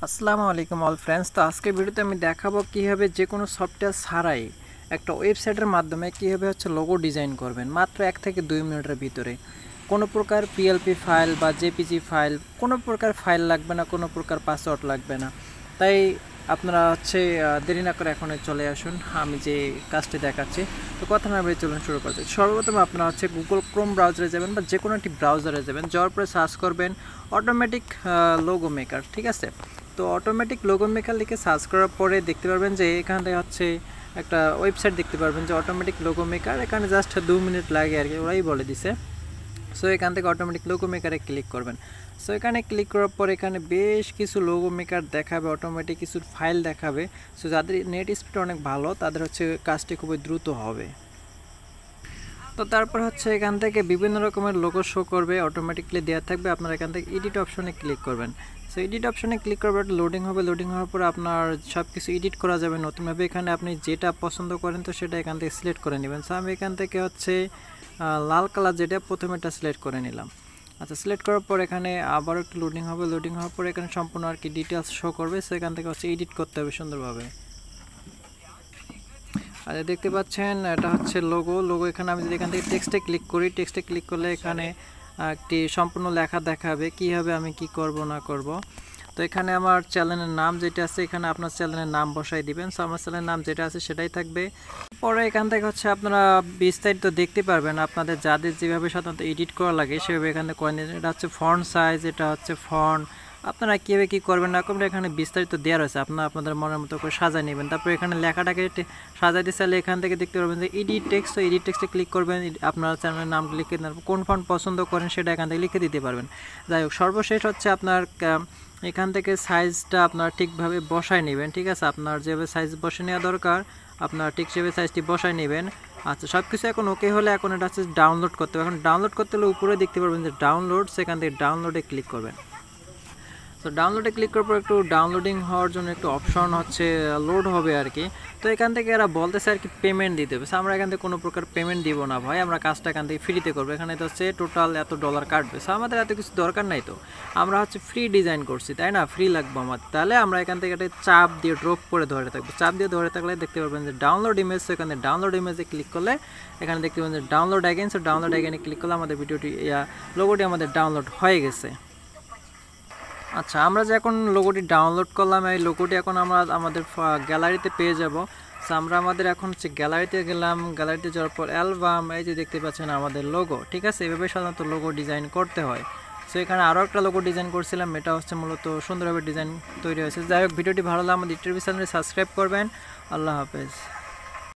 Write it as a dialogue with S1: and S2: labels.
S1: আসসালামু আলাইকুম all friends. তো আজকের ভিডিওতে আমি দেখাবো কীভাবে যে কোনো সফটওয়্যার ছাড়াই একটা ওয়েবসাইটের মাধ্যমে কীভাবে লোগো ডিজাইন করবেন মাত্র 1 থেকে 2 মিনিটের ভিতরে। কোনো প্রকার পিএলপি ফাইল বা জেপিজি ফাইল, কোনো প্রকার ফাইল লাগবে না, কোনো প্রকার পাসওয়ার্ড লাগবে না। তাই আপনারা দেরি না করে এখন চলে আসুন আমি যে কাজটি দেখাচ্ছি। তো কথা না বলে চলুন শুরু করতে। সর্বপ্রথম আপনারা গুগল ক্রোম ব্রাউজারে যাবেন বা যে কোনো একটি ব্রাউজারে যাবেন, যাওয়ার পরে সার্চ করবেন অটোমেটিক লোগো মেকার। ঠিক আছে, তো অটোমেটিক লোগো মেকার লিখে সার্চ করার পরে দেখতে পারবেন যে এখানে একটা ওয়েবসাইট দেখতে পারবেন যে অটোমেটিক লোগো মেকার। এখানে জাস্ট 2 মিনিট লাগে আর কি, ওরাই বলে দিছে। সো এখান থেকে অটোমেটিক লোগো মেকারে ক্লিক করবেন। সো এখানে ক্লিক করার পর এখানে বেশ কিছু লোগো মেকার দেখাবে, অটোমেটিক কিছু ফাইল দেখাবে। সো যাদের নেট স্পিড অনেক ভালো তাদের কাজটি খুবই দ্রুত হবে। তো তারপর এখান থেকে বিভিন্ন রকমের লোগো শো করবে, অটোমেটিকলি দেওয়া থাকবে। আপনারা এখান থেকে এডিট অপশনে ক্লিক করবেন। সো এডিট অপশনে ক্লিক করবে, লোডিং হবে। লোডিং হওয়ার পর আপনার সব কিছু এডিট করা যাবে নতুনভাবে। এখানে আপনি যেটা পছন্দ করেন তো সেটা এখান থেকে সিলেক্ট করে নেবেন। সো আমি এখান থেকে লাল কালার যেটা প্রথমে এটা সিলেক্ট করে নিলাম। আচ্ছা, সিলেক্ট করার পর এখানে আবার একটু লোডিং হবে। লোডিং হওয়ার পর এখানে সম্পূর্ণ আর কি ডিটেলস শো করবে। সো এখান থেকে এডিট করতে হবে সুন্দরভাবে। আচ্ছা, দেখতে পাচ্ছেন এটা লোগো। এখানে আমি যদি এখান থেকে টেক্সটে ক্লিক করি, টেক্সটে ক্লিক করলে এখানে একটি সম্পূর্ণ লেখা দেখাবে কীভাবে আমি কি করব না করব। তো এখানে আমার চ্যানেলের নাম যেটা আছে, এখানে আপনার চ্যানেলের নাম বসাই দিবেন। সো আমার চ্যানেলের নাম যেটা আছে সেটাই থাকবে। পরে এখান থেকে আপনারা বিস্তারিত দেখতে পারবেন আপনাদের যাদের যেভাবে সাধারণত এডিট করা লাগে সেভাবে এখানে করে নিন। এটা ফন্ট সাইজ, এটা ফন্ট আপনারা কীভাবে কী করবেন না করবেন এখানে বিস্তারিত দেওয়া রয়েছে। আপনারা আপনাদের মনের মতো করে সাজায় নেবেন। তারপর এখানে লেখাটাকে সাজাইতে চাইলে এখান থেকে দেখতে পারবেন যে এডিট টেক্সট। তো এডিট টেক্সটে ক্লিক করবেন, আপনার চ্যানেলের নাম লিখে দেন, কোন ফন্ট পছন্দ করেন সেটা এখান থেকে লিখে দিতে পারবেন। যাই হোক, সর্বশেষ আপনার এখান থেকে সাইজটা আপনার ঠিকভাবে বসায় নেবেন। ঠিক আছে, আপনার যেভাবে সাইজ বসে নেওয়া দরকার আপনার ঠিক সেভাবে সাইজটি বসায় নেবেন। আচ্ছা, সব কিছু এখন ওকে হলে এখন এটা ডাউনলোড করতে হবে। এখন ডাউনলোড করতে হলে উপরে দেখতে পারবেন যে ডাউনলোড, সেখান থেকে ডাউনলোডে ক্লিক করবেন। তো ডাউনলোডে ক্লিক করার পর একটু ডাউনলোডিং হওয়ার জন্য একটু অপশন লোড হবে আর কি। তো এখান থেকে এরা বলতেছে আর কি পেমেন্ট দিতে হবে। আমরা এখান থেকে কোনো প্রকার পেমেন্ট দিব না ভাই, আমরা কাজটা এখান থেকে ফ্রিতে করবো। এখানে তো টোটাল এত ডলার কাটবে। সো আমাদের এত কিছু দরকার নাই, তো আমরা ফ্রি ডিজাইন করছি তাই না, ফ্রি লাগবে আমাদের। তাহলে আমরা এখান থেকে একটা চাপ দিয়ে ড্রপ করে ধরে থাকবো। চাপ দিয়ে ধরে থাকলে দেখতে পারবেন যে ডাউনলোড ইমেজ। তো এখানে ডাউনলোড ইমেজে ক্লিক করলে এখানে দেখতে পাবেন যে ডাউনলোড অ্যাগেন। সো ডাউনলোড অ্যাগেনে ক্লিক করলে আমাদের লোগোটি আমাদের ডাউনলোড হয়ে গেছে। আচ্ছা, আমরা যে এখন লোগোটি ডাউনলোড করলাম, এই লোগোটি এখন আমরা আমাদের গ্যালারিতে পেয়ে যাব। সো আমরা আমাদের এখন গ্যালারিতে গেলাম। গ্যালারিতে যাওয়ার পর অ্যালবাম, এই যে দেখতে পাচ্ছেন আমাদের লোগো। ঠিক আছে, এভাবে সাধারণত লোগো ডিজাইন করতে হয়। সো এখানে আরও একটা লোগো ডিজাইন করছিলাম, এটা মূলত সুন্দরভাবে ডিজাইন তৈরি হয়েছে। যাই হোক, ভিডিওটি ভালো লাগলে আমাদের ইউটিউব চ্যানেলে সাবস্ক্রাইব করবেন। আল্লাহ হাফেজ।